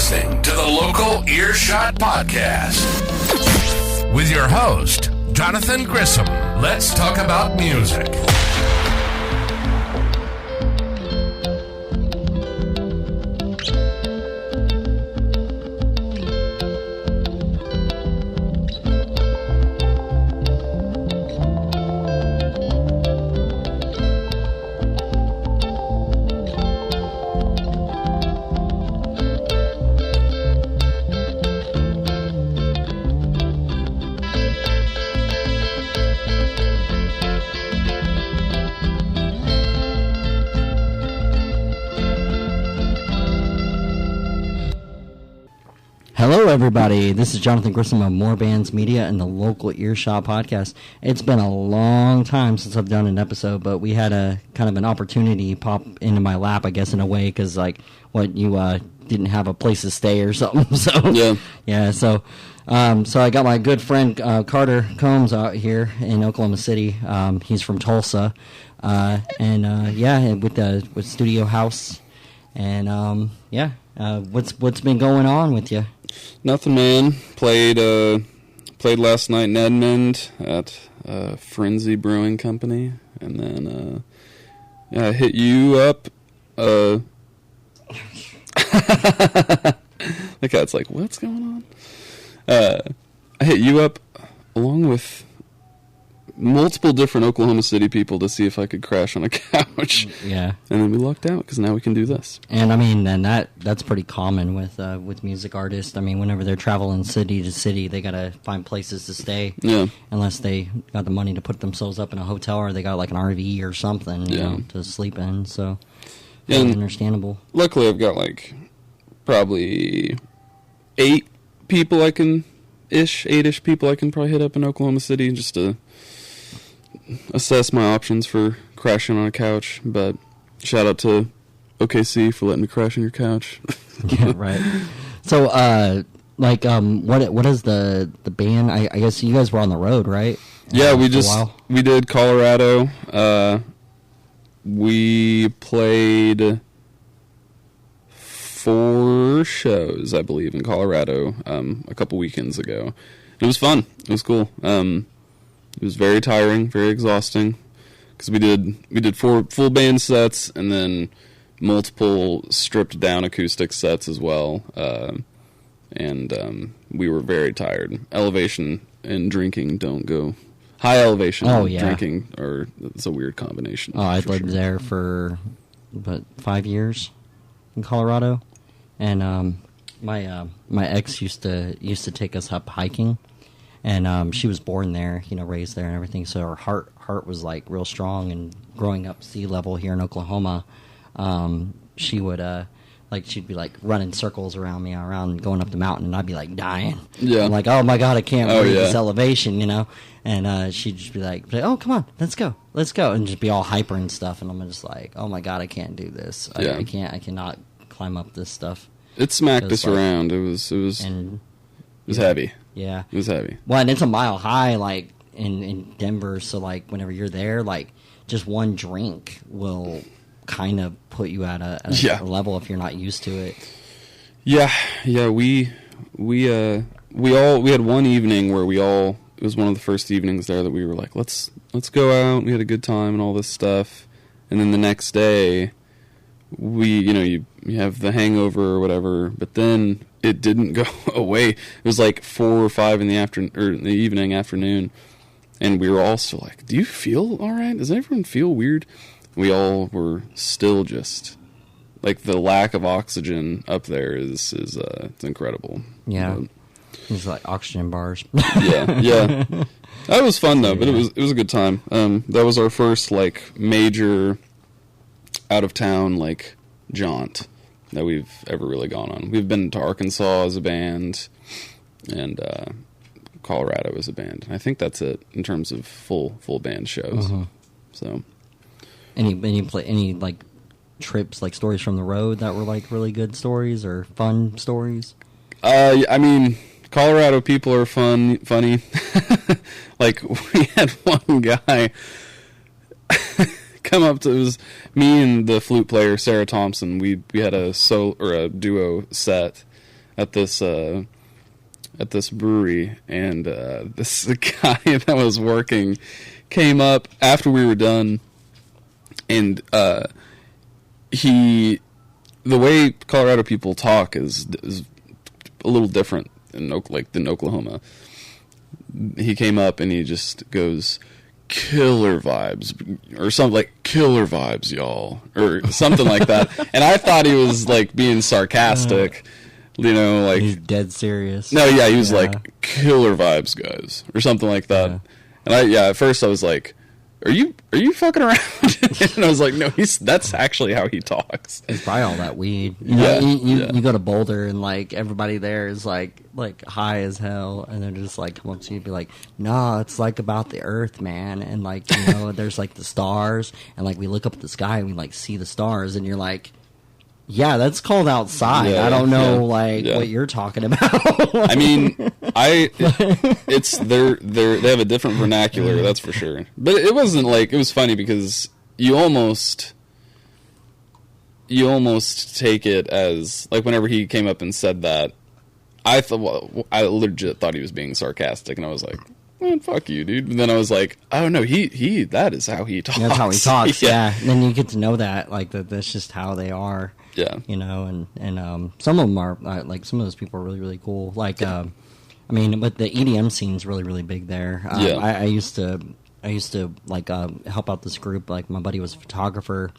listening to the Local Earshot Podcast with your host, Johnathan Grissom. Let's talk about music. Hello, everybody. This is Johnathan Grissom of Morebands Media and the Local Earshot Podcast. It's been a long time since I've done an episode, but we had a kind of an opportunity pop into my lap, I guess, in a way, because you didn't have a place to stay or something. So So I got my good friend Carter Combs out here in Oklahoma City. He's from Tulsa, with Studio House, and what's been going on with you? Nothing, man. Played last night in Edmond at Frenzy Brewing Company, and then I hit you up. The cat's like, what's going on? I hit you up along with multiple different Oklahoma City people to see if I could crash on a couch. Yeah. And then we lucked out because now we can do this. And I mean, and that's pretty common with music artists. I mean, whenever they're traveling city to city, they gotta find places to stay. Yeah. Unless they got the money to put themselves up in a hotel, or they got like an RV or something, you know, to sleep in. So, yeah, understandable. Luckily, I've got like probably 8-ish people I can probably hit up in Oklahoma City just to assess my options for crashing on a couch. But shout out to OKC for letting me crash on your couch. Yeah, right. So, what is the band? I guess you guys were on the road, right? Yeah, we did Colorado. We played 4 shows, I believe, in Colorado a couple weekends ago. It was fun. It was cool. It was very tiring, very exhausting, because we did 4 full band sets and then multiple stripped down acoustic sets as well, and we were very tired. Elevation and drinking don't go. High elevation and drinking it's a weird combination. Oh, I lived there for 5 years in Colorado, and my ex used to take us up hiking. And she was born there, raised there and everything. So her heart was like real strong. And growing up sea level here in Oklahoma, she would she'd be like running circles around me, going up the mountain, and I'd be like dying. Yeah, I'm like, oh my god, I can't breathe this elevation, And she'd just be like, oh come on, let's go, and just be all hyper and stuff. And I'm just like, oh my god, I can't do this. I cannot climb up this stuff. It smacked us around. It was heavy. Yeah. It was heavy. Well, and it's a mile high, like, in Denver, so, like, whenever you're there, like, just one drink will kind of put you at a level if you're not used to it. Yeah, we had one evening where it was one of the first evenings there that we were like, let's go out, we had a good time and all this stuff, and then the next day, you have the hangover or whatever, but then it didn't go away. It was like 4 or 5 in the afternoon, and we were all still like, do you feel all right? Does everyone feel weird? We all were still just like, the lack of oxygen up there is it's incredible. Yeah. It's like oxygen bars. yeah. That was fun though, but it was a good time. That was our first like major out of town like jaunt that we've ever really gone on. We've been to Arkansas as a band and Colorado as a band. I think that's it in terms of full band shows. Uh-huh. So any like trips, like stories from the road that were like really good stories or fun stories? I mean, Colorado people are funny. Like, we had one guy come up to, it was me and the flute player Sarah Thompson. We had a duo set, at this brewery, and this guy that was working came up after we were done, and the way Colorado people talk is a little different than Oklahoma. He came up and he just goes, "Killer vibes," or something like, "Killer vibes, y'all," or something like that. And I thought he was like being sarcastic, like he's dead serious. No, yeah, he was like, "Killer vibes, guys," or something like that. Yeah. And at first I was like, Are you fucking around? And I was like, no, that's actually how he talks. It's probably all that weed. You go to Boulder and like everybody there is like high as hell, and they're just like come up to you and be like, "No, it's like about the Earth, man." And like there's like the stars, and like we look up at the sky and we like see the stars, and you're like, "Yeah, that's cold outside." I don't know what you're talking about. I mean, they have a different vernacular, that's for sure. But it wasn't like, it was funny because you almost take it as like whenever he came up and said that, I legit thought he was being sarcastic, and I was like, "Man, fuck you, dude." And then I was like, "Oh no, he that is how he talks." That's how he talks. Yeah. And then you get to know that that's just how they are. Yeah. And some of them are like some of those people are really, really cool. Like but the EDM scene's really, really big there. I used to like help out this group. Like my buddy was a photographer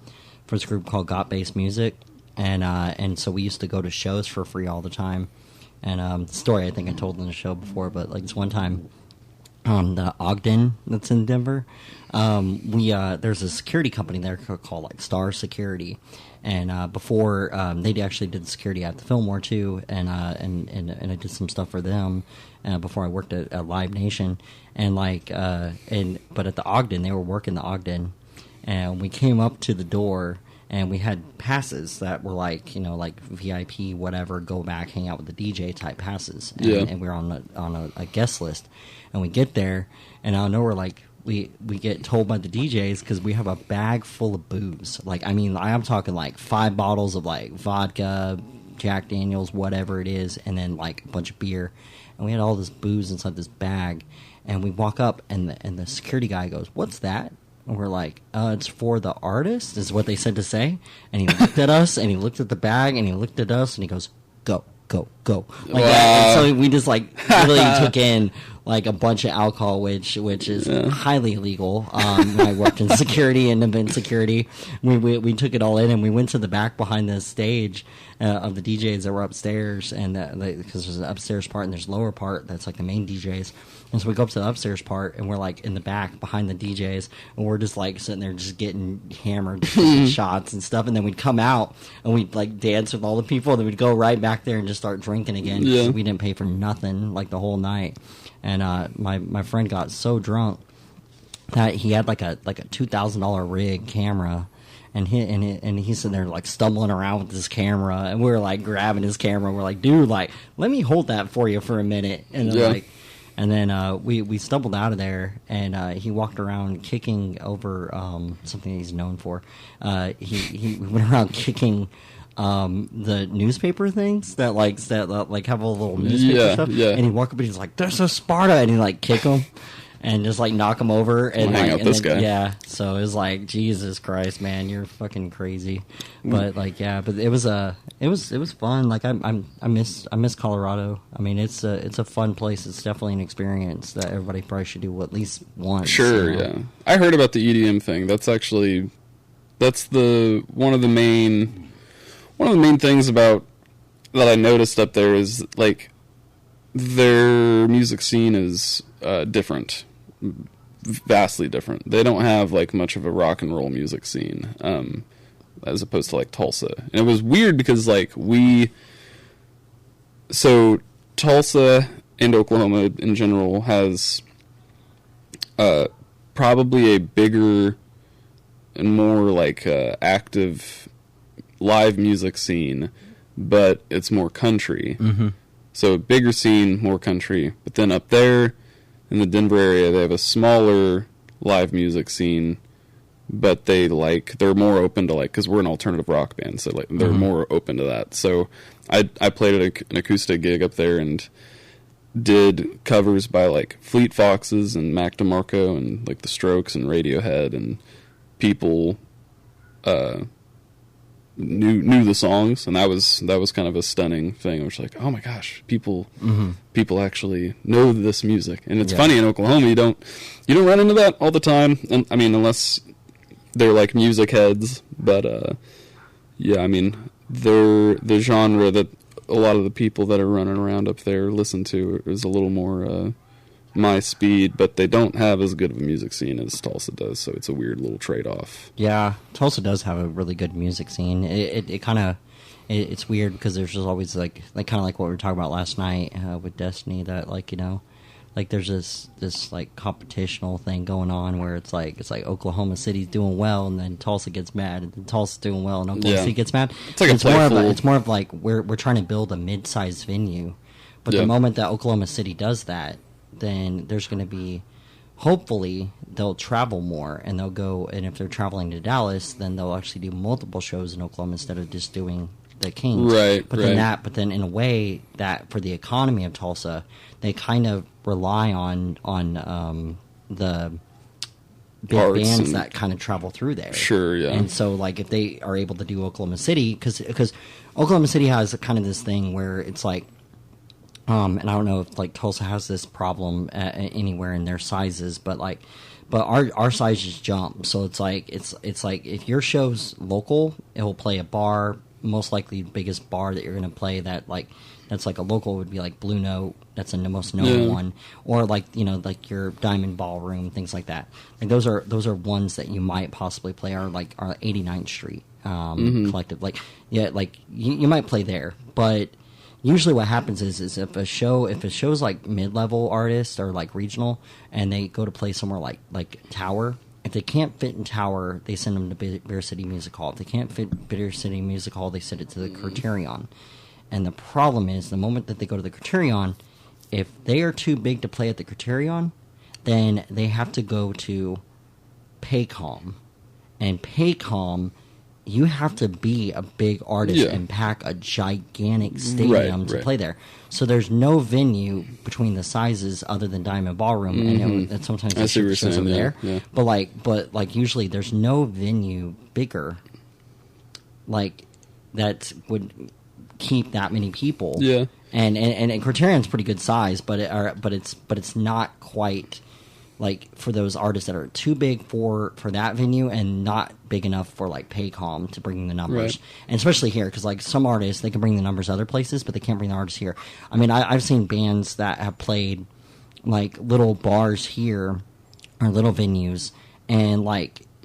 for this group called Got Bass Music, and so we used to go to shows for free all the time. And the story I think I told in the show before, but like this one time the Ogden that's in Denver, there's a security company there called like Star Security, and before they actually did security at the Fillmore too, and I did some stuff for them before I worked at Live Nation, and but at the Ogden they were working the Ogden, and we came up to the door. And we had passes that were like VIP, whatever, go back, hang out with the DJ type passes. And we were on a guest list. And we get there, and out of nowhere, like, we get told by the DJs, because we have a bag full of booze. Like, I'm talking like 5 bottles of like vodka, Jack Daniels, whatever it is, and then like a bunch of beer. And we had all this booze inside this bag. And we walk up, and the security guy goes, "What's that?" And we're like, "It's for the artist," is what they said to say. And he looked at us, and he looked at the bag, and he looked at us, and he goes, "Go, go, go." Like that. And so we just like really took in like a bunch of alcohol, which is highly illegal. When I worked in security and event security, we took it all in, and we went to the back behind the stage of the DJs that were upstairs, and because there's an upstairs part and there's a lower part that's like the main DJs. And so we go up to the upstairs part, and we're like in the back behind the DJs, and we're just like sitting there just getting hammered, taking shots and stuff. And then we'd come out and we'd like dance with all the people, and then we'd go right back there and just start drinking again. Yeah. We didn't pay for nothing like the whole night. And my friend got so drunk that he had like a $2,000 rig camera. And he's sitting there like stumbling around with his camera, and we were like grabbing his camera. We're like, "Dude, like, let me hold that for you for a minute." And then we stumbled out of there, and he walked around kicking over something he's known for. He went around kicking the newspaper things that have a little newspaper stuff. Yeah. And he walked up and he's like, "There's a Sparta," and he like kick him. And just like knock him over and hang out this guy. Yeah, so it was like, Jesus Christ, man, you're fucking crazy. But like, yeah, but it was fun. Like I miss Colorado. I mean, it's a fun place. It's definitely an experience that everybody probably should do at least once. Sure, yeah. I heard about the EDM thing. That's one of the main things about that I noticed up there is like their music scene is different. Vastly different. They don't have like much of a rock and roll music scene, as opposed to like Tulsa. And it was weird because like Tulsa and Oklahoma in general has probably a bigger and more like active live music scene, but it's more country. Mm-hmm. So bigger scene, more country. But then up there in the Denver area, they have a smaller live music scene, but they're more open to because we're an alternative rock band, so they're more open to that. So I played at an acoustic gig up there and did covers by Fleet Foxes and Mac DeMarco and the Strokes and Radiohead, and people knew the songs, and that was kind of a stunning thing. I was like, oh my gosh, people actually know this music. And it's funny, in Oklahoma you don't run into that all the time, and I mean, unless they're music heads, but I mean, the genre that a lot of the people that are running around up there listen to is a little more my speed, but they don't have as good of a music scene as Tulsa does, so it's a weird little trade-off. Yeah, Tulsa does have a really good music scene. It kind of, it's weird because there's just always kind of like what we were talking about last night with Destiny, that there's this competitional thing going on where it's like Oklahoma City's doing well, and then Tulsa gets mad, and then Tulsa's doing well, and Oklahoma City gets mad. It's more of we're trying to build a mid-sized venue, but the moment that Oklahoma City does that, then there's going to be, hopefully they'll travel more, and they'll go, and if they're traveling to Dallas, then they'll actually do multiple shows in Oklahoma instead of just doing the Kings. But then in a way that for the economy of Tulsa, they kind of rely on the big bands that kind of travel through there. Sure, yeah. And so if they are able to do Oklahoma City, because Oklahoma City has kind of this thing where it's and I don't know if Tulsa has this problem anywhere in their sizes, but our sizes jump. So it's if your show's local, it will play a bar. Most likely, the biggest bar that you're going to play that's a local would be Blue Note. That's the most known one, or your Diamond Ballroom, things like that. Those are ones that you might possibly play. Are our 89th Street Collective. You might play there, but usually what happens is if a show's mid-level artists or regional, and they go to play somewhere like Tower, if they can't fit in Tower, they send them to Beer City Music Hall. If they can't fit Beer City Music Hall, they send it to the Criterion. And the problem is, the moment that they go to the Criterion, if they are too big to play at the Criterion, then they have to go to Paycom. And Paycom, you have to be a big artist and pack a gigantic stadium to play there. So there's no venue between the sizes other than Diamond Ballroom, and sometimes the shows over there. Yeah. But usually there's no venue bigger that would keep that many people. Yeah. And Criterion's pretty good size, but it's not quite for those artists that are too big for that venue and not big enough for Paycom to bring the numbers. Right. And especially here, because some artists, they can bring the numbers other places, but they can't bring the artists here. I mean, I've seen bands that have played little bars here or little venues, and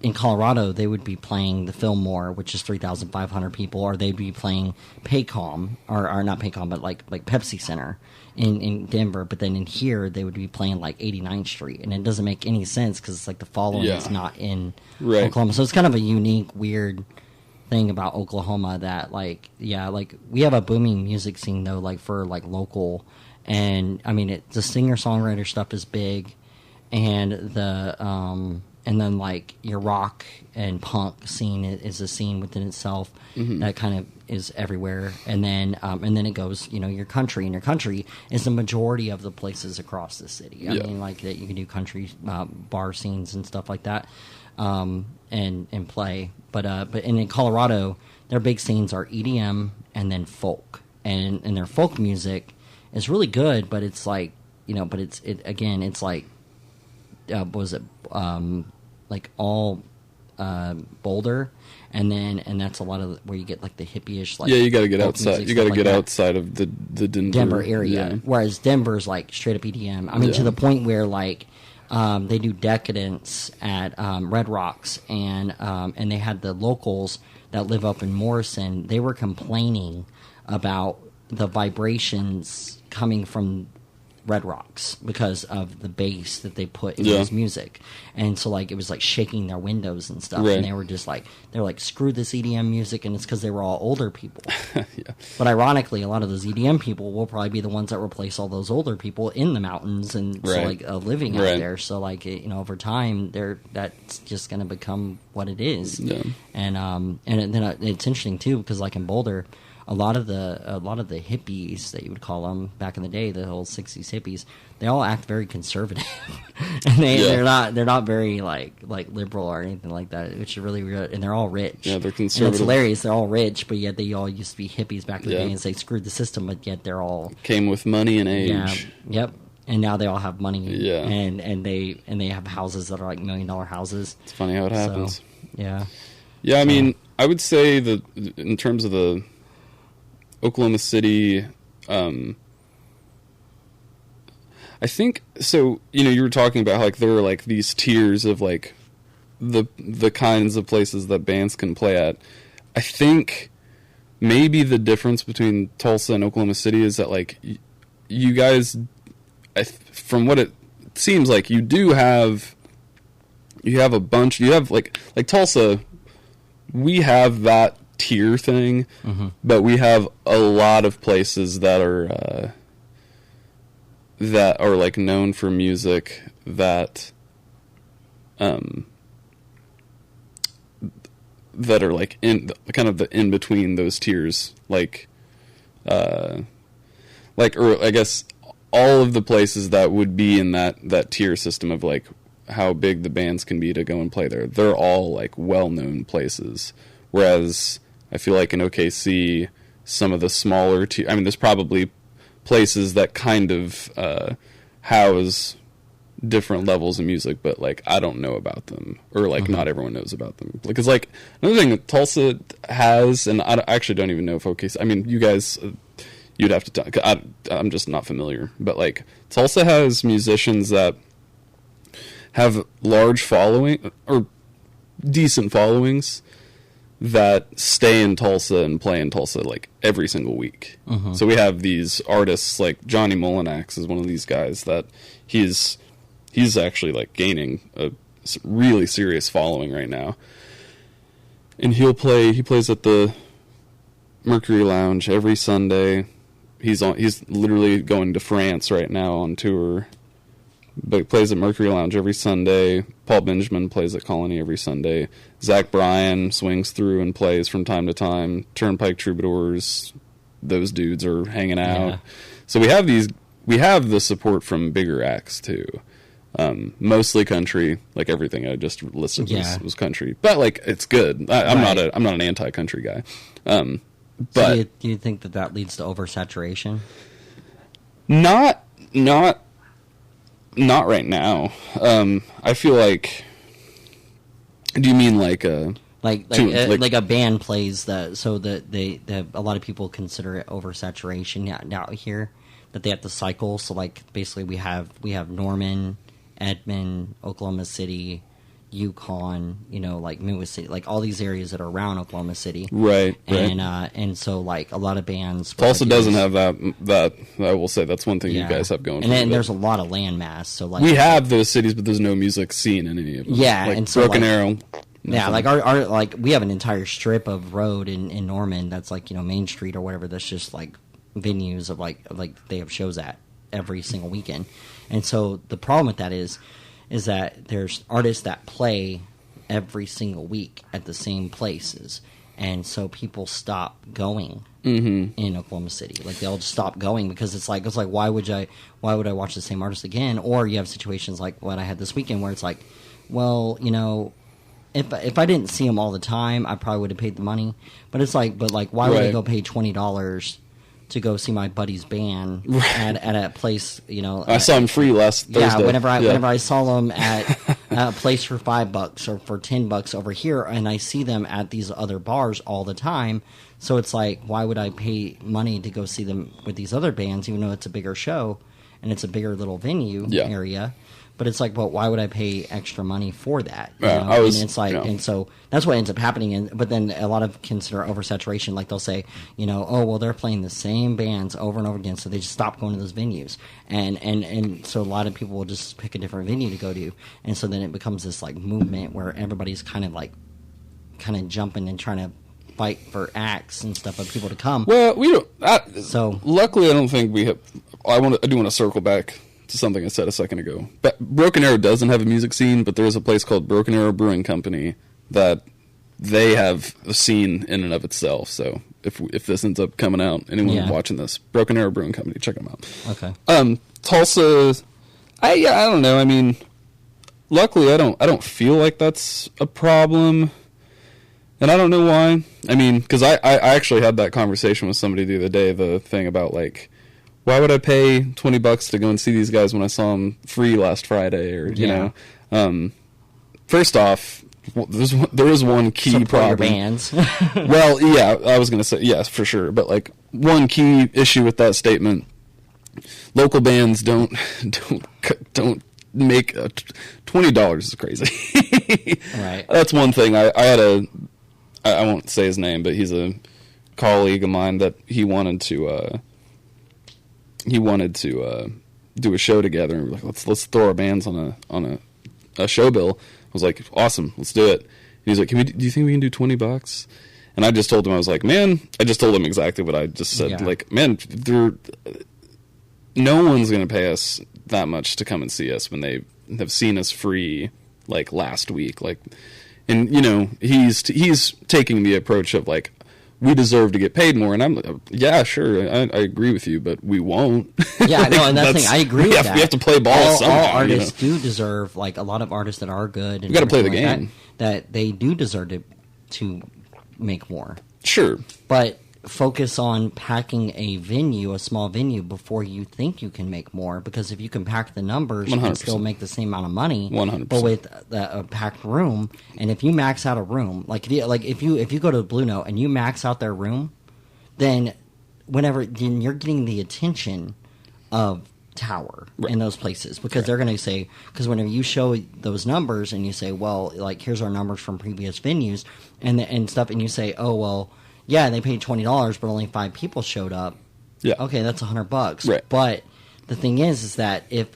in Colorado, they would be playing the Fillmore, which is 3,500 people, or they'd be playing Paycom, or not Paycom, but like Pepsi Center in Denver. But then in here, they would be playing 89th Street, and it doesn't make any sense because it's the following is not in Oklahoma. So it's kind of a unique, weird thing about Oklahoma that we have a booming music scene though, for local, and I mean the singer songwriter stuff is big, and the and then your rock and punk scene is a scene within itself that kind of is everywhere. And then it goes, your country, and your country is the majority of the places across the city. I mean, that you can do country bar scenes and stuff like that, and play. But in Colorado, their big scenes are EDM and then folk, and their folk music is really good. But it's what was it? All Boulder, and that's a lot of where you get the hippie-ish you got to get outside. You got to get outside of the Denver area. Yeah. Whereas Denver's straight up EDM. I mean, to the point where they do Decadence at Red Rocks, and they had the locals that live up in Morrison. They were complaining about the vibrations coming from Red Rocks because of the bass that they put in his music. And so, like, it was, like, shaking their windows and stuff. Right. And they were just like, screw this EDM music, and it's because they were all older people. But ironically, a lot of those EDM people will probably be the ones that replace all those older people in the mountains and so, like, living out there. So, like, over time, that's just going to become what it is. Yeah. And then it's interesting, too, because, like, in Boulder, a lot of the hippies that you would call them back in the day, the whole '60s hippies, they all act very conservative, and they're not very like liberal or anything like that, which is really weird. And they're all rich. Yeah, they're conservative. And it's hilarious. They're all rich, but yet they all used to be hippies back in the day, and they screwed the system. But yet they're all came with money and age. Yeah, yep. And now they all have money. Yeah. And they have houses that are like $1 million houses. It's funny how it happens. So, yeah. Yeah, I mean, I would say that in terms of the Oklahoma City, I think so. You were talking about like there are like these tiers of like the kinds of places that bands can play at. I think maybe the difference between Tulsa and Oklahoma City is that like you guys, from what it seems like, you have a bunch. You have like Tulsa. We have that tier thing, but we have a lot of places that are like known for music that are like in kind of the in between those tiers, or I guess all of the places that would be in that tier system of like how big the bands can be to go and play there. They're all like well-known places, whereas I feel like in OKC, some of the smaller I mean, there's probably places that kind of house different levels of music, but like I don't know about them, or like not everyone knows about them. Because like another thing that Tulsa has, and I actually don't even know if OKC. I mean, you guys, you'd have to talk. I'm just not familiar, but like Tulsa has musicians that have large following or decent followings that stay in Tulsa and play in Tulsa like every single week. So we have these artists like Johnny Molinax is one of these guys that he's actually like gaining a really serious following right now. And he plays at the Mercury Lounge every Sunday. He's literally going to France right now on tour. But he plays at Mercury Lounge every Sunday. Paul Benjamin plays at Colony every Sunday. Zach Bryan swings through and plays from time to time. Turnpike Troubadours, those dudes are hanging out. Yeah. So we have the support from bigger acts too. Mostly country, like everything I just listed was country. But like it's good. I'm not an anti-country guy. But so do you think that leads to oversaturation? Not right now. I feel like. Do you mean like a like a band plays that so that a lot of people consider it oversaturation out here, that they have to cycle. So like basically we have Norman, Edmond, Oklahoma City, Yukon, like Midwest City, like all these areas that are around Oklahoma City, right? And so like a lot of bands. Tulsa doesn't have that. I will say that's one thing you guys have going. And then there's a lot of landmass. So like we have those cities, but there's no music scene in any of them. Yeah, like and so Broken Arrow. Yeah, like our like we have an entire strip of road in Norman that's like Main Street or whatever. That's just like venues of like they have shows at every single weekend. And so the problem with that is that there's artists that play every single week at the same places, and so people stop going in Oklahoma City. Like they'll just stop going because it's like why would I watch the same artist again? Or you have situations like what I had this weekend where it's like, well, if I didn't see him all the time, I probably would have paid the money. But it's like, why would I go pay $20 to go see my buddy's band at a place? I saw him free last Thursday. Yeah, whenever I saw them at a place for $5 or for $10 over here, and I see them at these other bars all the time. So it's like, why would I pay money to go see them with these other bands, even though it's a bigger show and it's a bigger little venue area? But it's like, well, why would I pay extra money for that? I was, and it's like, and so that's what ends up happening. But then a lot of consider oversaturation. Like they'll say, oh, well, they're playing the same bands over and over again, so they just stop going to those venues. And so a lot of people will just pick a different venue to go to. And so then it becomes this like movement where everybody's kind of jumping and trying to fight for acts and stuff of people to come. Well, we don't. So luckily, I don't think we have. I do want to circle back to something I said a second ago. But Broken Arrow doesn't have a music scene, but there is a place called Broken Arrow Brewing Company that they have a scene in and of itself. So if this ends up coming out, anyone watching this, Broken Arrow Brewing Company, check them out. Okay. Tulsa, I don't know. I mean, luckily, I don't feel like that's a problem, and I don't know why. I mean, because I actually had that conversation with somebody the other day. The thing about like, why would I pay $20 to go and see these guys when I saw them free last Friday? Or you know, first off, there is one key Support problem. Your bands. Well, yeah, I was going to say yes for sure, but like one key issue with that statement: local bands don't make $20 is crazy. Right. That's one thing. I had I won't say his name, but he's a colleague of mine that he wanted to do a show together, and we're like, let's throw our bands on a show bill. I was like, awesome, let's do it. And he's like, do you think we can do $20? And I just told him, I was like, man, I just told him exactly what I just said. Yeah. Like, man, no one's going to pay us that much to come and see us when they have seen us free, like, last week. Like, and, you know, he's taking the approach of, like, we deserve to get paid more. And I'm like, yeah, sure, I agree with you, but we won't. Yeah, no, and that's the thing. I agree with that. We have to play ball somehow. All artists do deserve, like, a lot of artists that are good. And we got to play the like game. That they do deserve to make more. Sure. But focus on packing a venue, a small venue, before you think you can make more. Because if you can pack the numbers, 100%. You can still make the same amount of money. 100%. But with a packed room, and if you max out a room, if you go to the Blue Note and you max out their room, then then you're getting the attention of Tower in those places, because they're going to say, because whenever you show those numbers and you say, well, like, here's our numbers from previous venues and stuff, and you say, oh, well, yeah, they paid $20, but only 5 people showed up. Yeah. Okay, that's $100. Right. But the thing is that if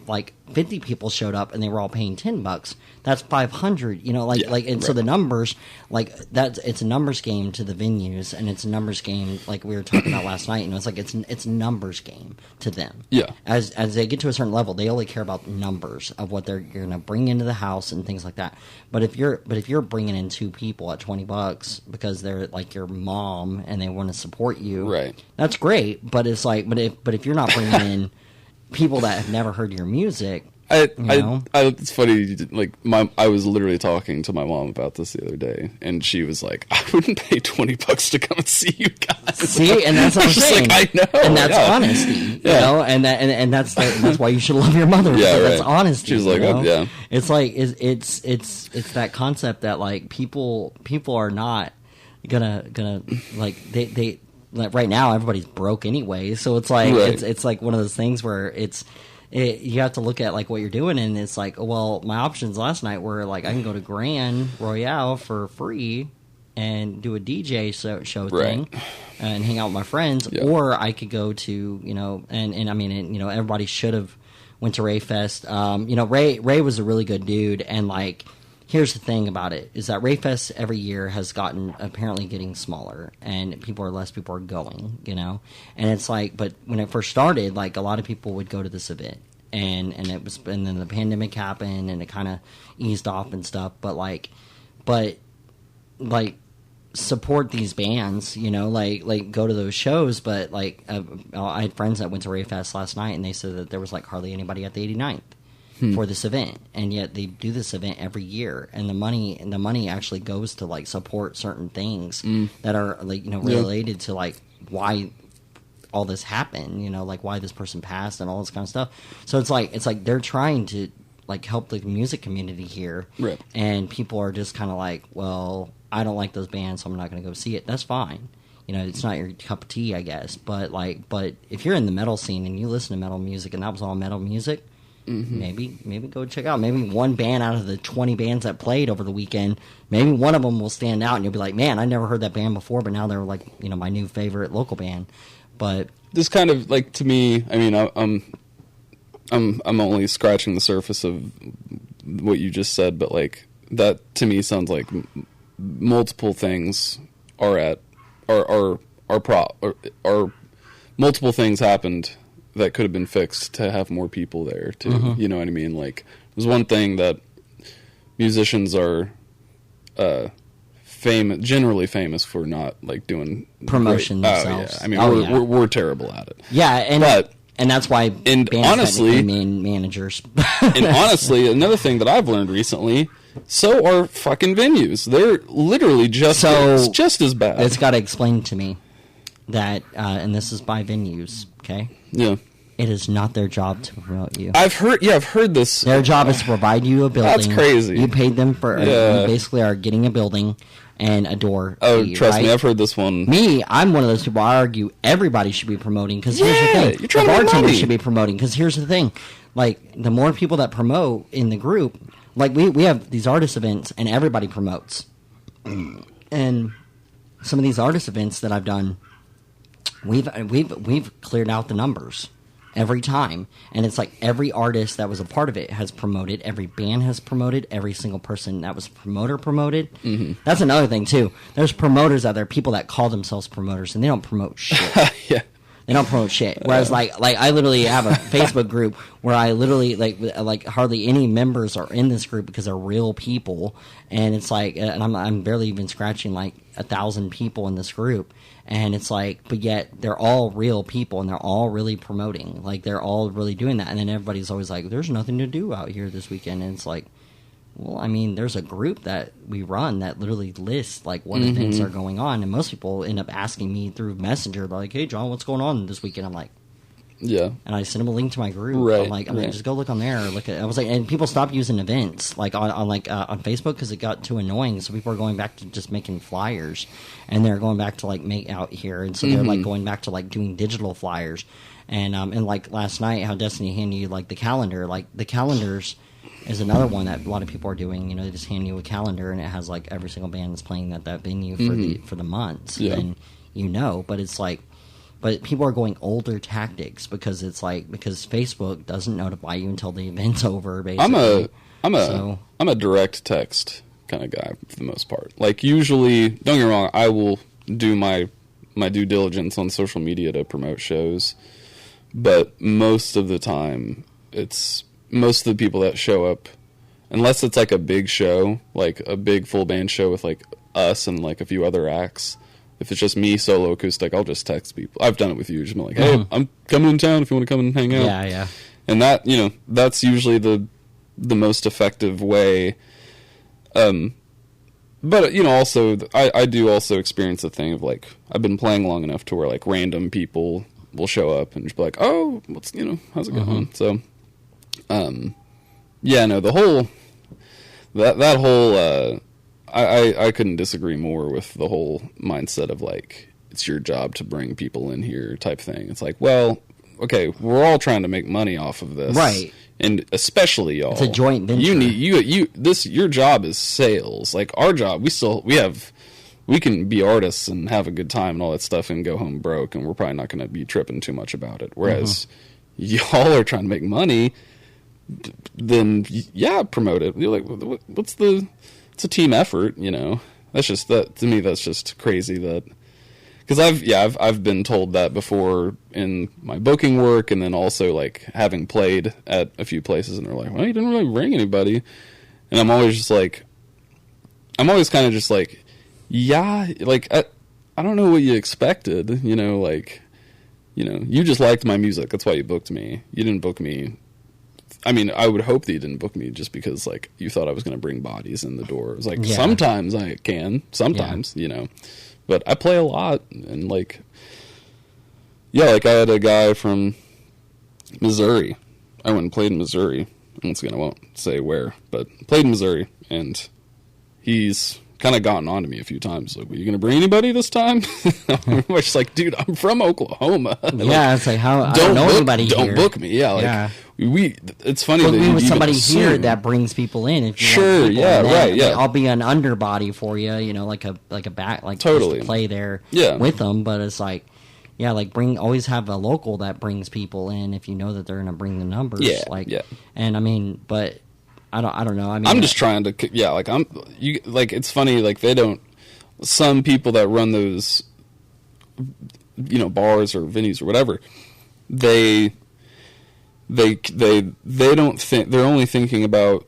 like 50 people showed up and they were all paying $10, that's 500. You know, so the numbers, like, it's a numbers game to the venues, and it's a numbers game, like we were talking about last night. You know, it's like it's a numbers game to them. Yeah. As they get to a certain level, they only care about numbers of what you're going to bring into the house and things like that. But if you're bringing in 2 people at $20 because they're like your mom and they want to support you, right? That's great. But it's like, but if you're not bringing in people that have never heard your music, it's funny. Like, I was literally talking to my mom about this the other day, and she was like, "I wouldn't pay $20 to come and see you guys." See, and that's what I'm saying. Like, I know, and that's honesty, you know, and that's why you should love your mother. Yeah, right. That's honesty. She was like, you know? yeah. It's like it's that concept that, like, people are not gonna like they. Like, right now, everybody's broke anyway, so it's like it's like one of those things where you have to look at, like, what you're doing, and it's like, well, my options last night were, like, I can go to Grand Royale for free and do a DJ show thing and hang out with my friends, or I could go to, you know, and I mean, you know, everybody should have went to Ray Fest. You know, Ray was a really good dude, and, like, here's the thing about it, is that Rayfest every year has apparently getting smaller, and less people are going, you know? And it's like, but when it first started, like, a lot of people would go to this event, and then the pandemic happened, and it kind of eased off and stuff, but support these bands, you know, like go to those shows, but, like, I had friends that went to Rayfest last night, and they said that there was, like, hardly anybody at the 89th. For this event, and yet they do this event every year, and the money actually goes to, like, support certain things that are, like, you know, related to, like, why all this happened, you know, like why this person passed and all this kind of stuff. So it's like they're trying to, like, help the music community here, right? And people are just kind of like, well, I don't like those bands, so I'm not going to go see it. That's fine. You know, it's not your cup of tea, I guess. But if you're in the metal scene and you listen to metal music and that was all metal music, maybe go check out. Maybe one band out of the 20 bands that played over the weekend, maybe one of them will stand out, and you'll be like, man, I never heard that band before, but now they're like, my new favorite local band. But this kind of like, to me, I mean, I'm only scratching the surface of what you just said, but like that to me sounds like multiple things are multiple things happened that could have been fixed to have more people there too. You know what I mean? Like, there's one thing that musicians are generally famous for not like doing promotion great. themselves. Oh, yeah. I mean, we're terrible at it. Yeah, and that's why and bands honestly, managers. And honestly, another thing that I've learned recently, so are fucking venues. They're literally just as bad. It's got to explain to me that, and this is by venues, okay? Yeah. It is not their job to promote you. I've heard this. Their job is to provide you a building. That's crazy. You paid them for, you basically are getting a building and a door. Oh, fee, trust right? me, I've heard this one. Me, I'm one of those people. I argue everybody should be promoting, because here's the thing: you're trying the to make bartender money. should be promoting, because here's the thing: like, the more people that promote in the group, like we have these artist events, and everybody promotes. And some of these artist events that I've done, we've cleared out the numbers every time, and it's like every artist that was a part of it has promoted, every band has promoted, every single person that was a promoter promoted. That's another thing too. There's promoters out there, people that call themselves promoters, and they don't promote shit. Yeah. They don't promote shit. Whereas, like I literally have a Facebook group where I literally like hardly any members are in this group because they're real people, and it's like, and I'm barely even scratching like 1,000 people in this group, and it's like, but yet they're all real people and they're all really promoting, like they're all really doing that, and then everybody's always like, "There's nothing to do out here this weekend," and it's like, well, I mean, there's a group that we run that literally lists like what events are going on, and most people end up asking me through Messenger, like, "Hey, John, what's going on this weekend?" I'm like, yeah, and I send them a link to my group. Right, I'm like, just go look on there. Look at. I was like, and people stopped using events like on Facebook because it got too annoying. So people are going back to just making flyers, and they're going back to like make out here, and so they're like going back to like doing digital flyers, and like last night, how Destiny handed you like the calendar, like the calendars is another one that a lot of people are doing. They just hand you a calendar and it has like every single band that's playing at that venue for the months. Yeah. And but it's like, but people are going older tactics because it's like, because Facebook doesn't notify you until the event's over. Basically, I'm a direct text kind of guy for the most part. Like, usually, don't get me wrong, I will do my due diligence on social media to promote shows, but most of the time it's most of the people that show up, unless it's like a big show, like a big full band show with like us and like a few other acts. If it's just me solo acoustic, I'll just text people. I've done it with you. Just be like, "Hey, I'm coming in town if you want to come and hang out." Yeah. And that, that's usually the most effective way. But also I do also experience the thing of like, I've been playing long enough to where like random people will show up and just be like, "Oh, how's it going?" So, the whole that whole I couldn't disagree more with the whole mindset of like, it's your job to bring people in here type thing. It's like, well, okay, we're all trying to make money off of this, right? And especially y'all, it's a joint venture. Your job is sales. Like, our job, we can be artists and have a good time and all that stuff and go home broke, and we're probably not going to be tripping too much about it. Whereas y'all are trying to make money, then promote it. You're like, it's a team effort, That's just that to me. That's just crazy that, because I've been told that before in my booking work, and then also like having played at a few places, and they're like, "Well, you didn't really ring anybody," and I'm always kind of just like, yeah, like I don't know what you expected, you just liked my music, that's why you booked me. You didn't book me. I mean, I would hope that you didn't book me just because, like, you thought I was going to bring bodies in the door. It was like, sometimes I can, sometimes, but I play a lot, and, like, like, I had a guy from Missouri. I went and played in Missouri. Once again, I won't say where, but played in Missouri, and he's kind of gotten on to me a few times. Like, are you going to bring anybody this time? I'm just like, dude, I'm from Oklahoma. Yeah, it's like, how I don't know anybody here. Don't book me. Yeah, like, it's funny book that me you with even somebody assume. here that brings people in. If you Sure, want people, yeah, and then, right, yeah. like, I'll be an underbody for you, you know, like a back, like Totally. just to play there Yeah. with them. But it's like, yeah, like always have a local that brings people in if you know that they're going to bring the numbers. Yeah, like, yeah. And I mean, but I don't know. I mean, I'm just trying to, like, it's funny, like, they don't, some people that run those, you know, bars or venues or whatever, they don't think, they're only thinking about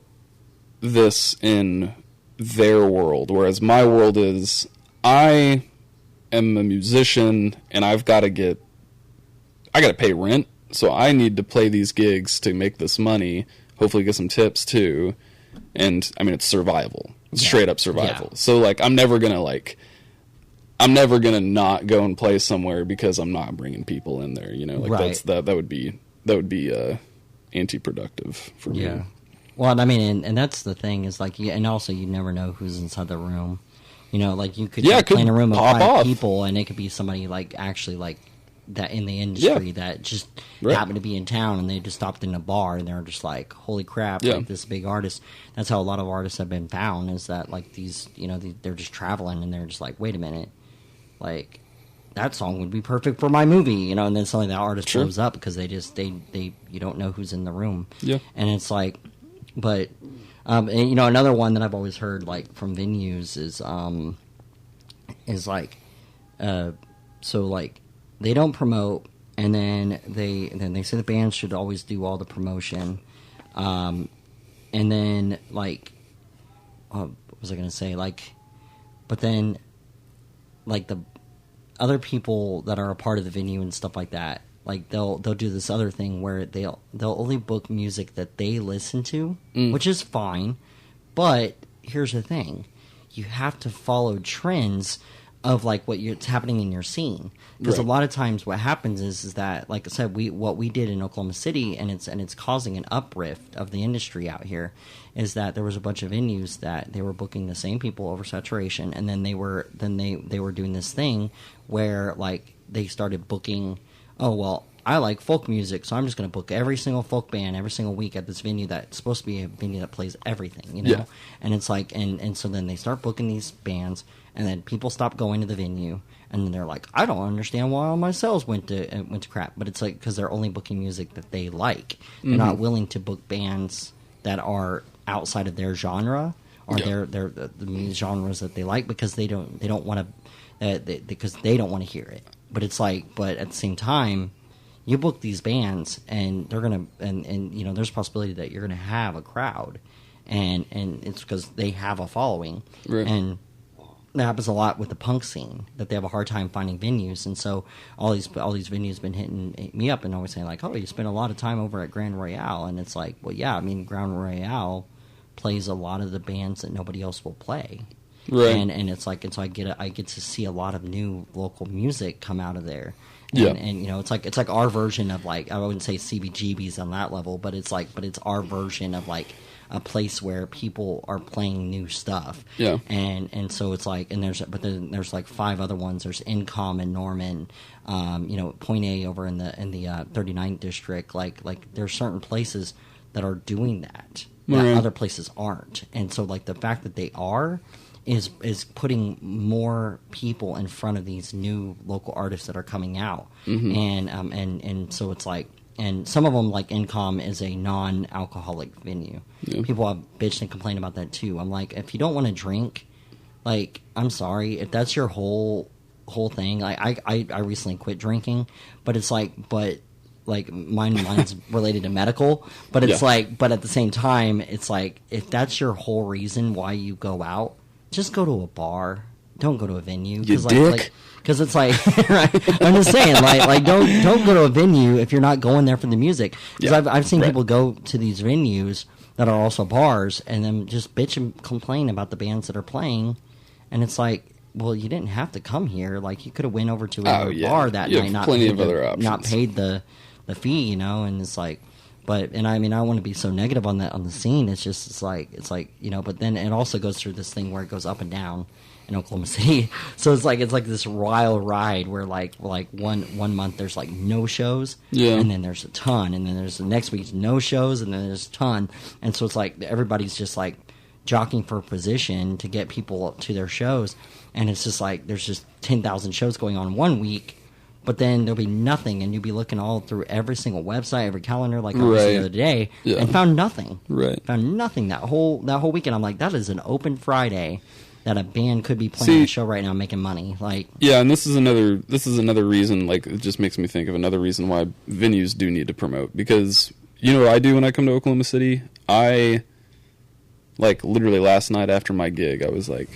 this in their world, whereas my world is, I am a musician and I got to pay rent, so I need to play these gigs to make this money, hopefully get some tips too, and I mean, it's survival. It's straight up survival. Yeah. So like, I'm never gonna not go and play somewhere because I'm not bringing people in there, you know, like right. that would be anti-productive for me. Yeah. Well, I mean, and that's the thing is like, and also you never know who's inside the room. You know, like you could play in a room of 5 people, and it could be somebody like actually like that in the industry that just happened to be in town, and they just stopped in a bar, and they're just like, "Holy crap!" Like this big artist. That's how a lot of artists have been found. Is that like these? You know, they're just traveling, and they're just like, "Wait a minute, like that song would be perfect for my movie," you know. And then suddenly the artist blows up because they you don't know who's in the room. Yeah, and it's like, but. And, you know, another one that I've always heard like from venues is like, so like they don't promote, and then they say the band should always do all the promotion, and then like, what was I gonna say? Like, but then like the other people that are a part of the venue and stuff like that. Like they'll do this other thing where they'll only book music that they listen to, which is fine. But here's the thing: you have to follow trends of like what's happening in your scene. Because a lot of times what happens is that, like I said, what we did in Oklahoma City, and it's causing an uplift of the industry out here, is that there was a bunch of venues that they were booking the same people over saturation, and then they were doing this thing where like they started booking. Oh, well, I like folk music, so I'm just going to book every single folk band every single week at this venue that's supposed to be a venue that plays everything, you know? Yeah. And it's like, and so then they start booking these bands, and then people stop going to the venue, and then they're like, I don't understand why all my sales went to crap. But it's like, because they're only booking music that they like. They're not willing to book bands that are outside of their genre, or the music genres that they like, because they don't want to, because they don't want to hear it. But it's like, but at the same time, you book these bands, and they're gonna, and you know, there's a possibility that you're gonna have a crowd, and it's because they have a following, right. And that happens a lot with the punk scene, that they have a hard time finding venues, and so all these venues been hitting me up and always saying like, oh, you spend a lot of time over at Grand Royale, and it's like, well, yeah, I mean, Grand Royale plays a lot of the bands that nobody else will play. Right. And it's like, and so I get to see a lot of new local music come out of there. And you know, it's like our version of, like, I wouldn't say CBGB's on that level, but it's our version of like a place where people are playing new stuff. Yeah. And so it's like, and there's like 5 other ones. There's Incom and Norman, you know, Point A over in the 39th district. Like there's certain places that are doing that other places aren't. And so like the fact that they are is putting more people in front of these new local artists that are coming out. And so it's like, and some of them, like Incom, is a non-alcoholic venue. Yeah. People have bitched and complained about that too. I'm like, if you don't want to drink, like, I'm sorry, if that's your whole thing. Like, I recently quit drinking, but it's like, mine's related to medical, but it's like, but at the same time, it's like, if that's your whole reason why you go out, just go to a bar. Don't go to a venue. You dick. Because it's like, right? I'm just saying, like don't go to a venue if you're not going there for the music. Because I've seen people go to these venues that are also bars, and then just bitch and complain about the bands that are playing, and it's like, well, you didn't have to come here. Like, you could have went over to a bar that night, plenty of other options, not paid the fee, you know. And it's like, But and I mean, I don't want to be so negative on the scene. It's like but then it also goes through this thing where it goes up and down in Oklahoma City. So it's like this wild ride where like one month there's like no shows, and then there's a ton, and then there's the next week no shows, and then there's a ton, and so it's like everybody's just like jockeying for position to get people to their shows, and it's just like there's just 10,000 shows going on one week. But then there'll be nothing, and you'll be looking all through every single website, every calendar, like I was the other day, and found nothing. Right. Found nothing that whole weekend. I'm like, that is an open Friday that a band could be playing a show right now, making money. Like, yeah, and this is another reason. Like, it just makes me think of another reason why venues do need to promote. Because you know what I do when I come to Oklahoma City? I like literally last night after my gig, I was like,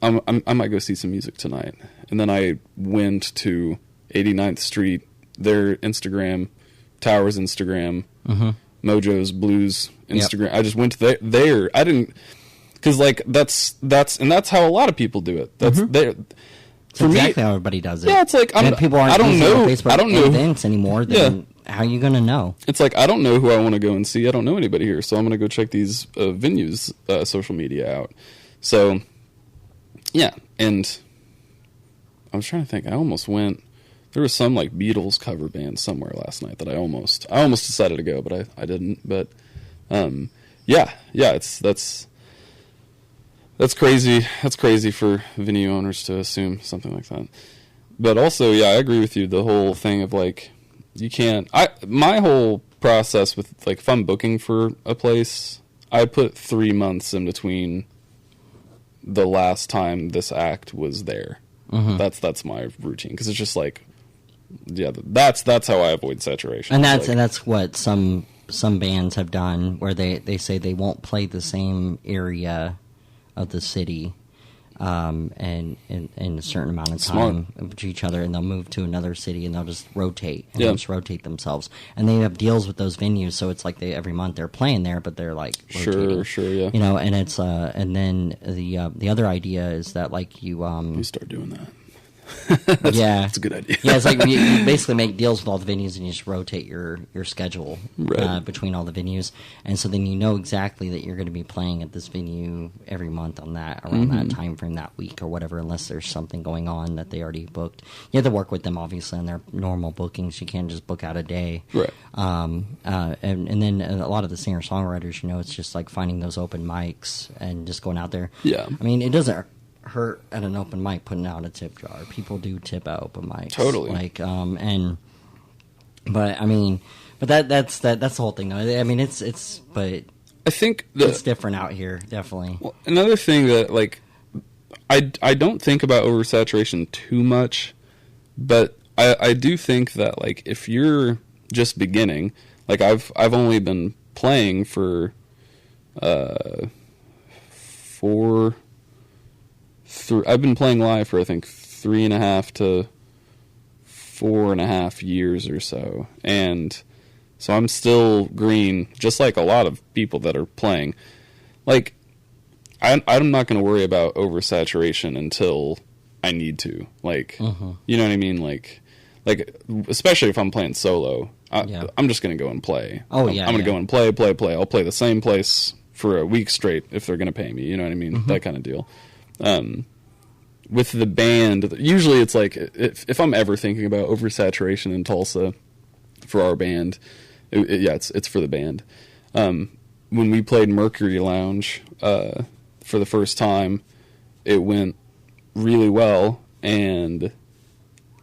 I might go see some music tonight. And then I went to 89th Street, their Instagram, Tower's Instagram, Mojo's Blues Instagram. Yep. I just went to there. I didn't, because like that's how a lot of people do it. That's there. For exactly me, how everybody does it. Yeah, it's like people aren't I don't know. Facebook I don't know events anymore. Then how are you going to know? It's like I don't know who I want to go and see. I don't know anybody here, so I'm going to go check these venues' social media out. So yeah, and I was trying to think. I almost went. There was some like Beatles cover band somewhere last night that I almost decided to go, but I didn't. But that's crazy. That's crazy for venue owners to assume something like that. But also, yeah, I agree with you. The whole thing of like you can't. My whole process with like if I'm booking for a place, I put 3 months in between the last time this act was there. That's my routine because it's just like, yeah, that's how I avoid saturation. And that's what some bands have done, where they say they won't play the same area of the city, and in a certain amount of time to each other, and they'll move to another city and they'll just rotate themselves, and they have deals with those venues, so it's like every month they're playing there, but they're like rotating. Sure, yeah. You know, and it's and then the other idea is that like you start doing that. That's a good idea. Yeah, it's like you basically make deals with all the venues and you just rotate your schedule between all the venues, and so then you know exactly that you're going to be playing at this venue every month on that around that time frame that week or whatever, unless there's something going on that they already booked. You have to work with them obviously on their normal bookings. You can't just book out a day, right? And then a lot of the singer songwriters, you know, it's just like finding those open mics and just going out there. Yeah, I mean, it doesn't hurt at an open mic putting out a tip jar. People do tip at open mics. Totally. Like but that's the whole thing though. I mean but I think it's different out here, definitely. Well, another thing that like I don't think about oversaturation too much, but I do think that like if you're just beginning, like I've only been playing for I've been playing live for I think 3.5 to 4.5 years or so, and so I'm still green, just like a lot of people that are playing. Like I'm not going to worry about oversaturation until I need to. Like you know what I mean? Like especially if I'm playing solo, I'm just going to go and play. I'm going to go and play. I'll play the same place for a week straight if they're going to pay me. You know what I mean? That kind of deal. With the band, usually it's like if I'm ever thinking about oversaturation in Tulsa for our band, it's for the band. When we played Mercury Lounge for the first time, it went really well, and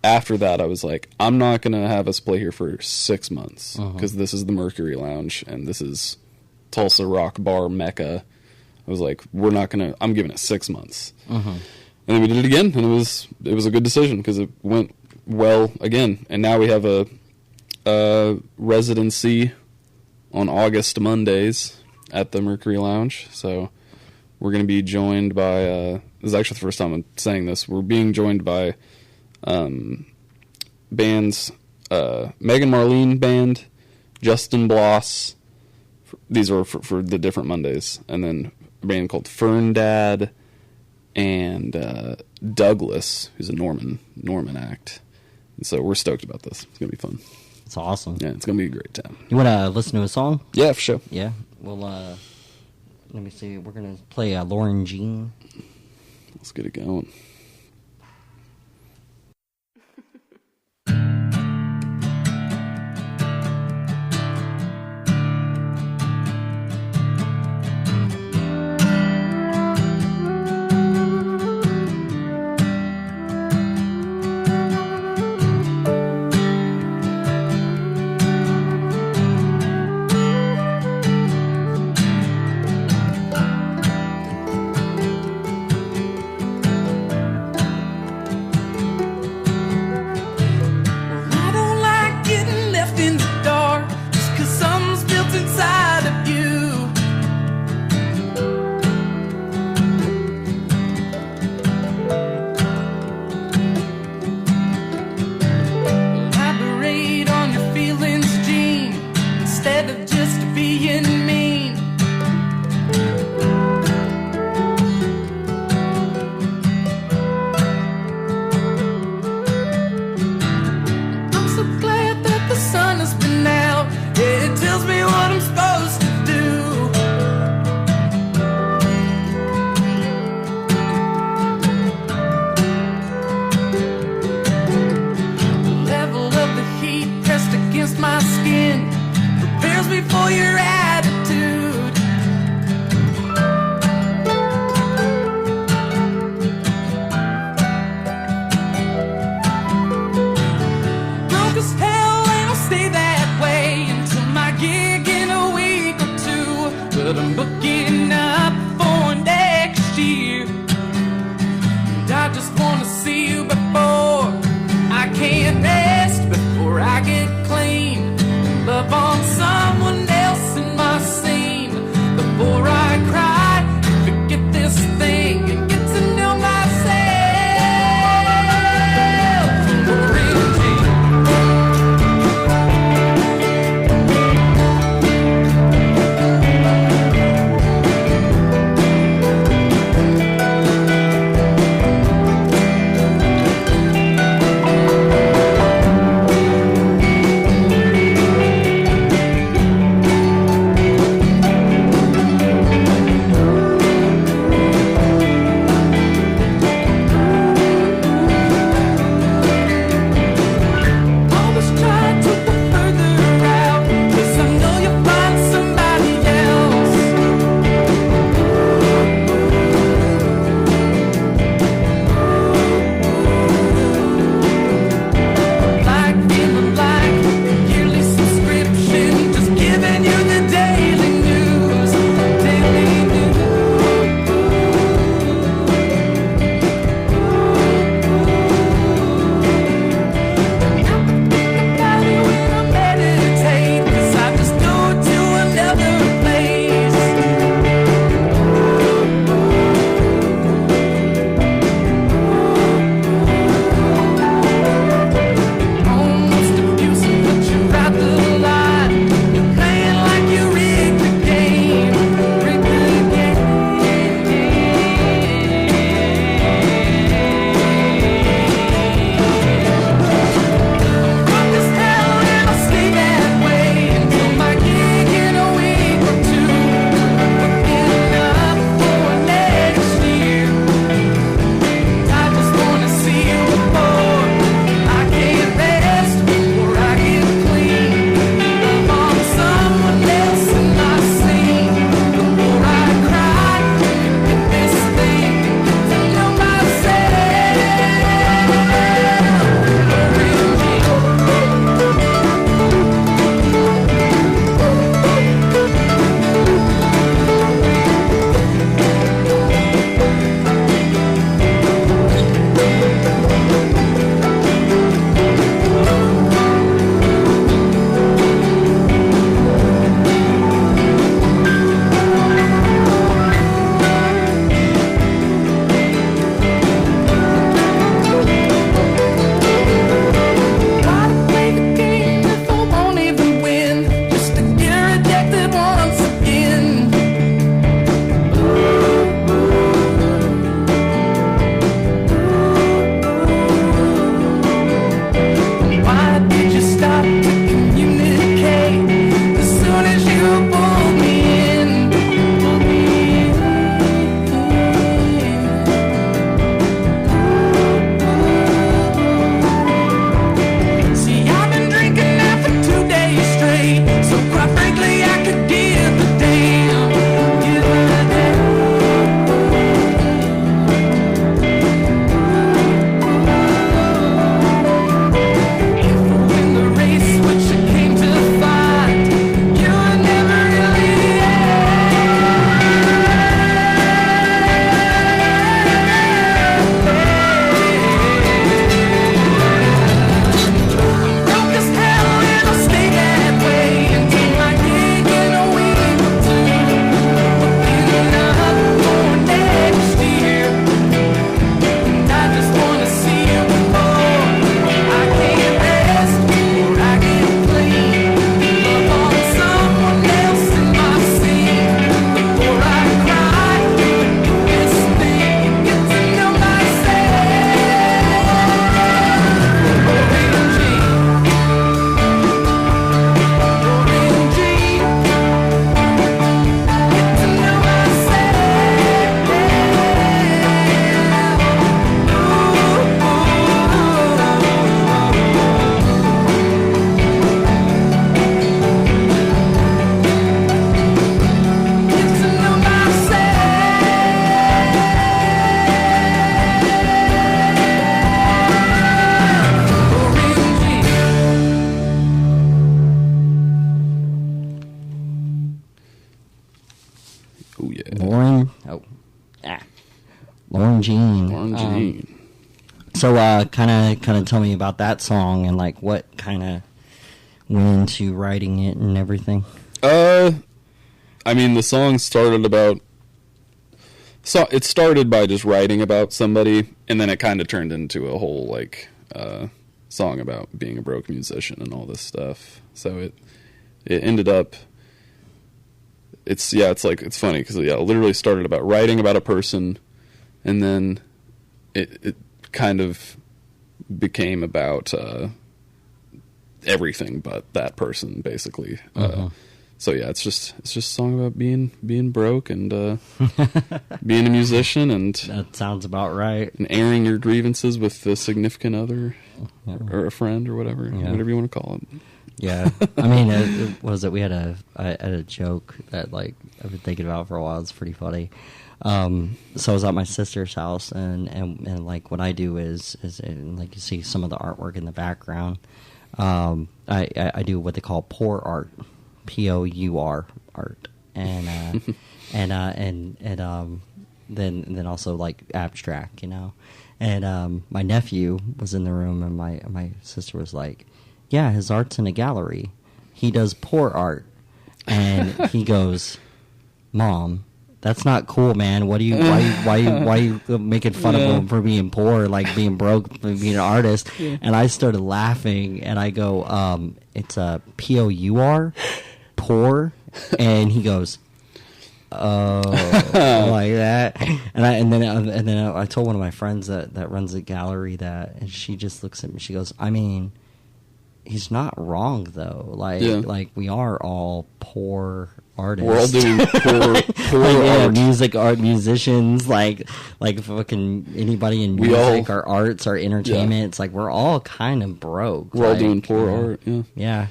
after that I was like, I'm not going to have us play here for 6 months because this is the Mercury Lounge and this is Tulsa rock bar mecca. I was like, I'm giving it 6 months. And then we did it again, and it was a good decision because it went well again. And now we have a residency on August Mondays at the Mercury Lounge. So we're going to be joined by, this is actually the first time I'm saying this, we're being joined by bands, Megan Marlene Band, Justin Bloss. These are for the different Mondays. And then a band called Fern Dad, and Douglas, who's a Norman act. And so we're stoked about this. It's going to be fun. That's awesome. Yeah, it's gonna be a great time. You want to listen to a song? Yeah, for sure. Yeah. Well, let me see. We're gonna play Lauren Jean. Let's get it going. Lauren Jean. Lauren Jean. So, kind of tell me about that song and like what kind of went into writing it and everything. I mean, the song started about. So it started by just writing about somebody, and then it kind of turned into a whole like song about being a broke musician and all this stuff. So it ended up. It's funny because it literally started about writing about a person, and then it kind of became about everything but that person, basically. So yeah, it's just a song about being broke and being a musician and that sounds about right. And airing your grievances with a significant other or a friend or whatever you want to call it. Yeah, I mean, we had a joke that like I've been thinking about for a while. It's pretty funny. So I was at my sister's house, and like what I do is like you see some of the artwork in the background. I do what they call pour art, POUR art, and then also like abstract, you know. And my nephew was in the room, and my sister was like, "Yeah, his art's in a gallery. He does pour art," and he goes, "Mom, that's not cool, man. Why you making fun of him for being poor, like being broke, for being an artist?" Yeah. And I started laughing, and I go, "It's a POUR, poor," and he goes, "Oh," like that. And then I told one of my friends that runs a gallery that, and she just looks at me. She goes, "I mean, he's not wrong though. Like we are all poor artists. We're all doing poor like, art. Music art musicians, like fucking anybody in music or arts or entertainment. Yeah. It's like we're all kind of broke. We're all doing poor art. Yeah. Yeah.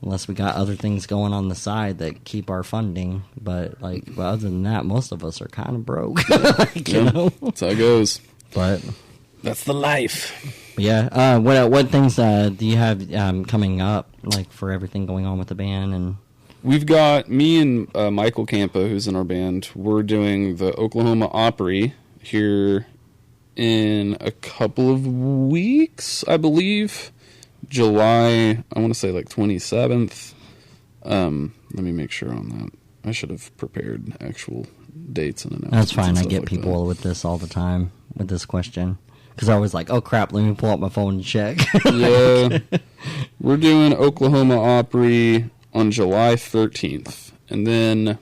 Unless we got other things going on the side that keep our funding, but other than that, most of us are kind of broke. You know, that's how it goes. But that's the life. Yeah. What things do you have coming up, like for everything going on with the band? And we've got me and Michael Campa, who's in our band. We're doing the Oklahoma Opry here in a couple of weeks, I believe. July, I want to say like 27th. Let me make sure on that. I should have prepared actual dates and announcements. That's fine. I get like people with this all the time with this question. Because I was like, oh crap, let me pull up my phone and check. Yeah. We're doing Oklahoma Opry on July 13th. And then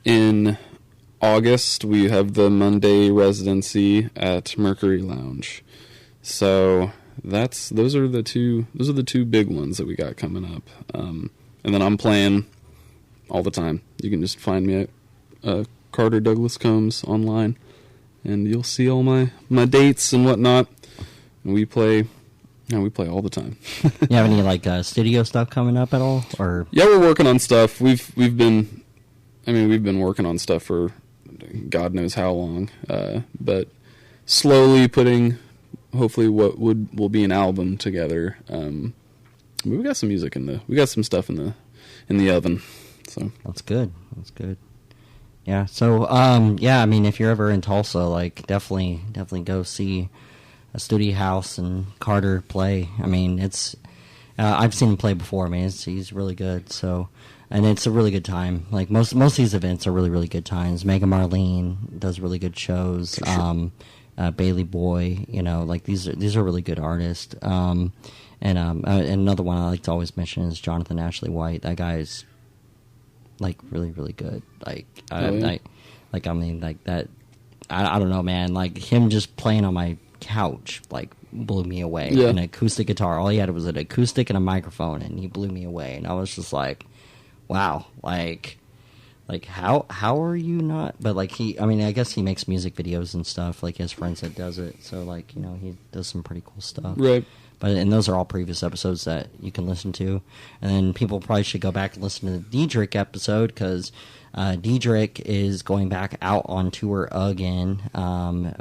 in August, we have the Monday residency at Mercury Lounge. So those are the two big ones that we got coming up. And then I'm playing all the time. You can just find me at Carter Douglas Combs online, and you'll see all my dates and whatnot. And we play all the time. You have any like studio stuff coming up at all? Or yeah, we're working on stuff. We've been working on stuff for God knows how long, but slowly putting hopefully what will be an album together. We got some music we got some stuff in the oven. So that's good. Yeah. So I mean, if you're ever in Tulsa, like definitely go see a studio house and Carter play. I mean, it's I've seen him play before. I mean, he's really good. So, and it's a really good time. Like most of these events are really, really good times. Mega Marlene does really good shows. Sure. Bailey Boy, you know, like these are really good artists. And another one I like to always mention is Jonathan Ashley White. That guy is like really, really good. Like I mean, like that. I don't know, man. Like him just playing on my couch like blew me away. Yeah. An acoustic guitar. All he had was an acoustic and a microphone, and he blew me away. And I was just like, wow, like how are you not? But like I guess he makes music videos and stuff. Like his friends that does it. So like, you know, he does some pretty cool stuff. Right. And those are all previous episodes that you can listen to. And then people probably should go back and listen to the Diedrich episode, because Diedrich is going back out on tour again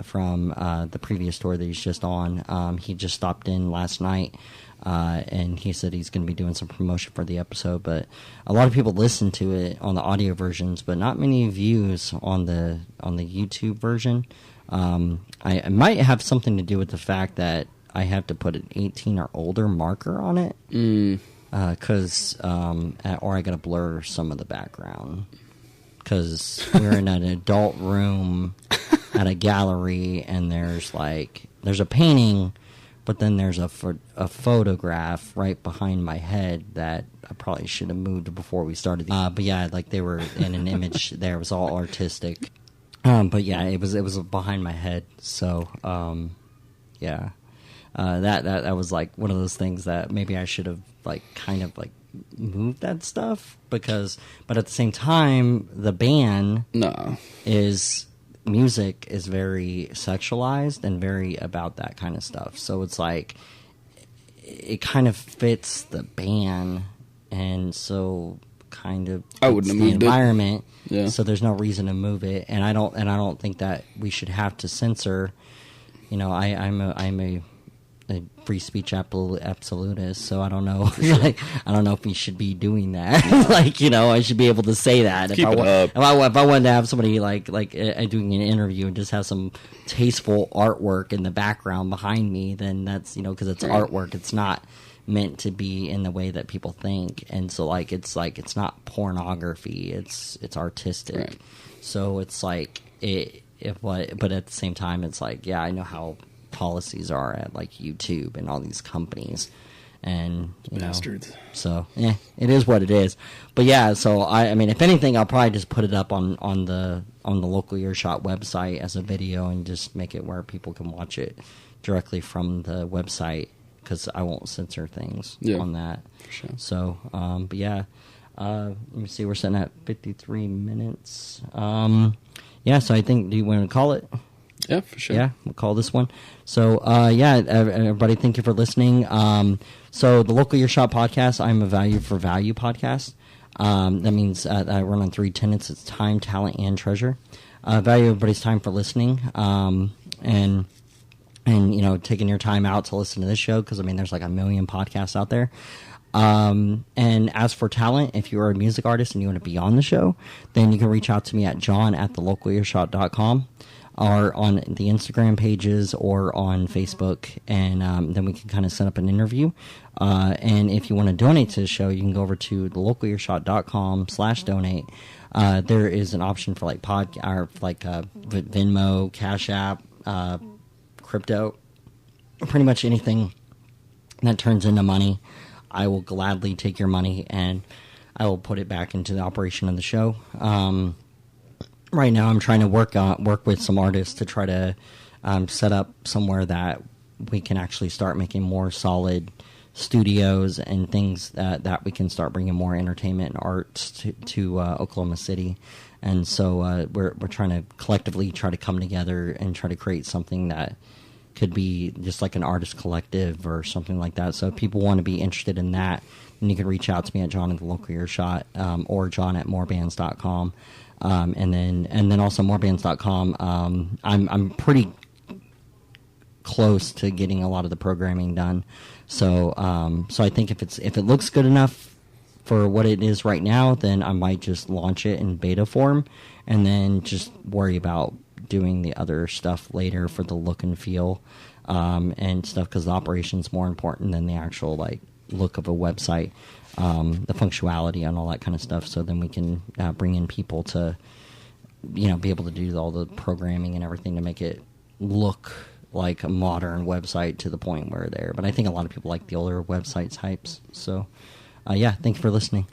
from the previous tour that he's just on. He just stopped in last night and he said he's going to be doing some promotion for the episode. But a lot of people listen to it on the audio versions, but not many views on the YouTube version. I might have something to do with the fact that I have to put an 18 or older marker on it, because or I got to blur some of the background, because we're in an adult room at a gallery, and there's a painting, but then there's a photograph right behind my head that I probably should have moved before we started. But yeah, they were in an image there. It was all artistic. But yeah, it was behind my head. So yeah, that was one of those things that maybe I should have kind of moved that stuff, but at the same time, the band music is very sexualized and very about that kind of stuff. So it's it kind of fits the band, and so kind of I wouldn't have the moved environment. It. Yeah. So there's no reason to move it, and I don't think that we should have to censor. I'm a free speech absolutist, so I don't know. I don't know if we should be doing that. I should be able to say that. Keep it up. If I wanted to have somebody doing an interview and just have some tasteful artwork in the background behind me, then that's because it's artwork. It's not meant to be in the way that people think, and so it's not pornography. It's artistic. Right. So it's but at the same time, it's I know how policies are at YouTube and all these companies, and bastards. So it is what it is. But yeah, so I mean, if anything, I'll probably just put it up on the local Earshot website as a video, and just make it where people can watch it directly from the website, because I won't censor things on that. For sure. So but yeah, let me see, we're sitting at 53 minutes. Yeah, so I think, do you want to call it? Yeah, for sure. Yeah, we'll call this one. So, everybody, thank you for listening. So, the Local Earshot podcast, I'm a Value for Value podcast. That means I run on 3 tenets. It's time, talent, and treasure. Value everybody's time for listening, and taking your time out to listen to this show, because, I mean, there's a million podcasts out there. And as for talent, if you're a music artist and you want to be on the show, then you can reach out to me at john@thelocalearshot.com. or on the Instagram pages or on Facebook, and then we can kind of set up an interview. And if you want to donate to the show, you can go over to thelocalearshot.com/donate. There is an option for Venmo, Cash App, crypto, pretty much anything that turns into money. I will gladly take your money, and I will put it back into the operation of the show. Right now, I'm trying to work with some artists to try to set up somewhere that we can actually start making more solid studios and things that we can start bringing more entertainment and arts to Oklahoma City. And so we're trying to collectively try to come together and try to create something that could be just like an artist collective or something like that. So if people want to be interested in that, then you can reach out to me at John at the Local Earshot, or John at Morebands.com. And then also Morebands.com. I'm pretty close to getting a lot of the programming done. So I think if it looks good enough for what it is right now, then I might just launch it in beta form, and then just worry about doing the other stuff later for the look and feel and stuff, because the operation's more important than the actual look of a website. The functionality and all that kind of stuff, so then we can bring in people to be able to do all the programming and everything to make it look like a modern website to the point where but I think a lot of people like the older website types. So yeah, thank you for listening.